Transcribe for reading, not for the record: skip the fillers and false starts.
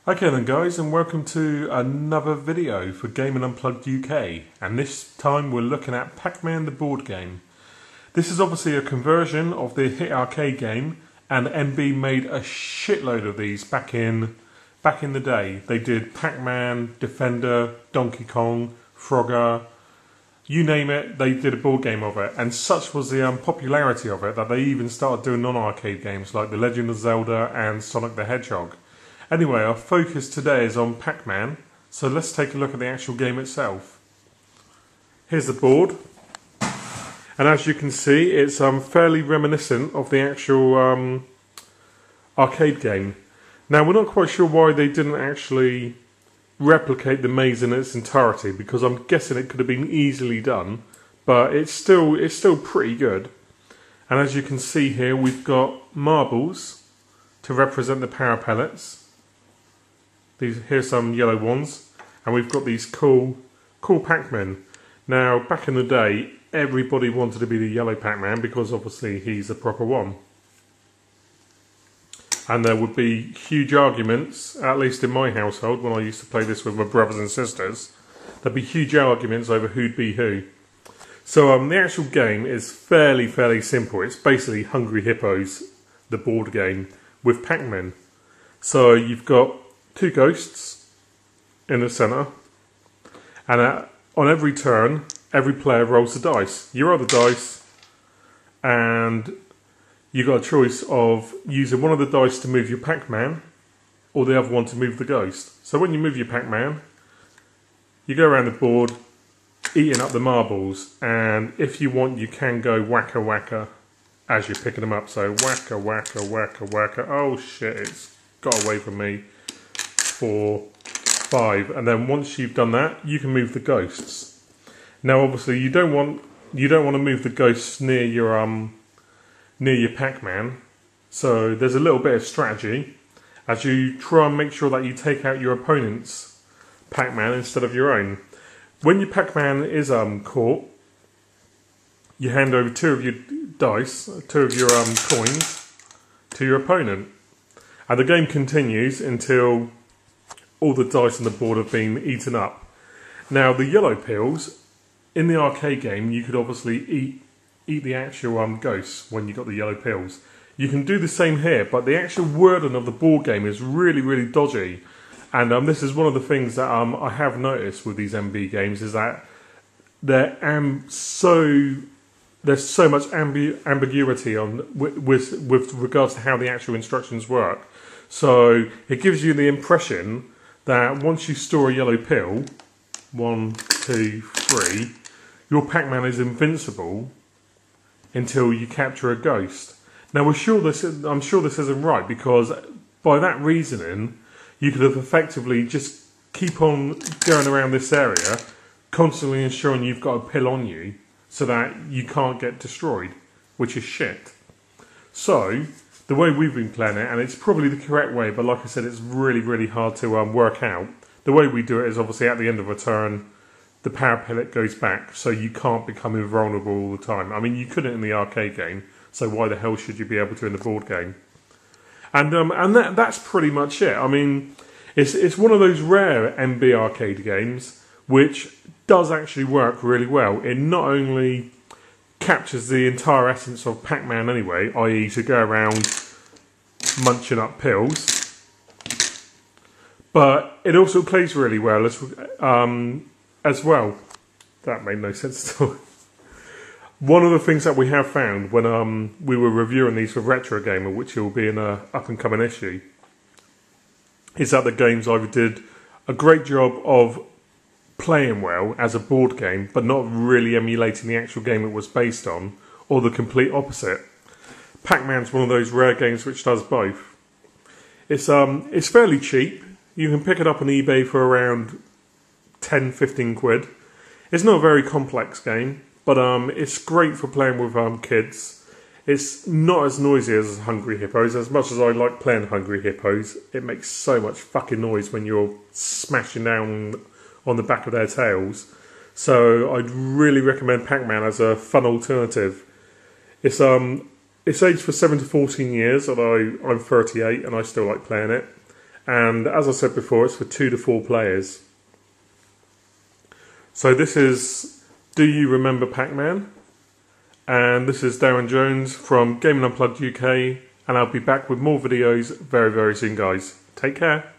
Okay then guys, and welcome to another video for Gaming Unplugged UK, and this time we're looking at Pac-Man the board game. This is obviously a conversion of the hit arcade game, and MB made a shitload of these back in the day. They did Pac-Man, Defender, Donkey Kong, Frogger, you name it, they did a board game of it, and such was the popularity of it that they even started doing non-arcade games like The Legend of Zelda and Sonic the Hedgehog. Anyway, our focus today is on Pac-Man, so let's take a look at the actual game itself. Here's the board, and as you can see, it's fairly reminiscent of the actual arcade game. Now, we're not quite sure why they didn't actually replicate the maze in its entirety, because I'm guessing it could have been easily done, but it's still pretty good. And as you can see here, we've got marbles to represent the power pellets. Here's some yellow ones, and we've got these cool Pac-Man. Now, back in the day, everybody wanted to be the yellow Pac-Man because obviously he's the proper one. And there would be huge arguments, at least in my household, when I used to play this with my brothers and sisters. There'd be huge arguments over who'd be who. So the actual game is fairly simple. It's basically Hungry Hippos, the board game, with Pac-Man. So you've got two ghosts in the centre, and on every turn, every player rolls the dice. You roll the dice, and you've got a choice of using one of the dice to move your Pac-Man, or the other one to move the ghost. So when you move your Pac-Man, you go around the board, eating up the marbles, and if you want, you can go whacker whacker as you're picking them up. So whacker whacker whacker whacker. Oh shit, it's got away from me. 4, 5, and then once you've done that, you can move the ghosts. Now, obviously, you don't want to move the ghosts near your Pac-Man. So there's a little bit of strategy as you try and make sure that you take out your opponent's Pac-Man instead of your own. When your Pac-Man is caught, you hand over 2 of your dice, 2 of your coins to your opponent, and the game continues until all the dice on the board have been eaten up. Now, the yellow pills, in the arcade game, you could obviously eat the actual ghosts when you got the yellow pills. You can do the same here, but the actual wording of the board game is really dodgy. And this is one of the things that I have noticed with these MB games, is that there's so much ambiguity with regards to how the actual instructions work. So it gives you the impression that once you store a yellow pill, 1, 2, 3, your Pac-Man is invincible until you capture a ghost. Now, I'm sure this isn't right, because by that reasoning, you could have effectively just keep on going around this area, constantly ensuring you've got a pill on you so that you can't get destroyed, which is shit. So the way we've been playing it, and it's probably the correct way, but like I said, it's really hard to work out. The way we do it is obviously at the end of a turn, the power pellet goes back, so you can't become invulnerable all the time. I mean, you couldn't in the arcade game, so why the hell should you be able to in the board game? And that's pretty much it. I mean, it's one of those rare MB arcade games which does actually work really well. It not only captures the entire essence of Pac-Man anyway, i.e. to go around munching up pills, but it also plays really well as well. That made no sense at all. One of the things that we have found when we were reviewing these for Retro Gamer, which will be an up-and-coming issue, is that the games either did a great job of playing well as a board game, but not really emulating the actual game it was based on, or the complete opposite. Pac-Man's one of those rare games which does both. It's fairly cheap. You can pick it up on eBay for around 10-15 quid. It's not a very complex game, but it's great for playing with kids. It's not as noisy as Hungry Hippos. As much as I like playing Hungry Hippos, it makes so much fucking noise when you're smashing down on the back of their tails. So I'd really recommend Pac-Man as a fun alternative. It's aged for 7 to 14 years, although I'm 38 and I still like playing it. and as I said before, it's for 2 to 4 players. So this is Do You Remember Pac-Man? And this is Darren Jones from Gaming Unplugged UK, and I'll be back with more videos very, very soon, guys. Take care.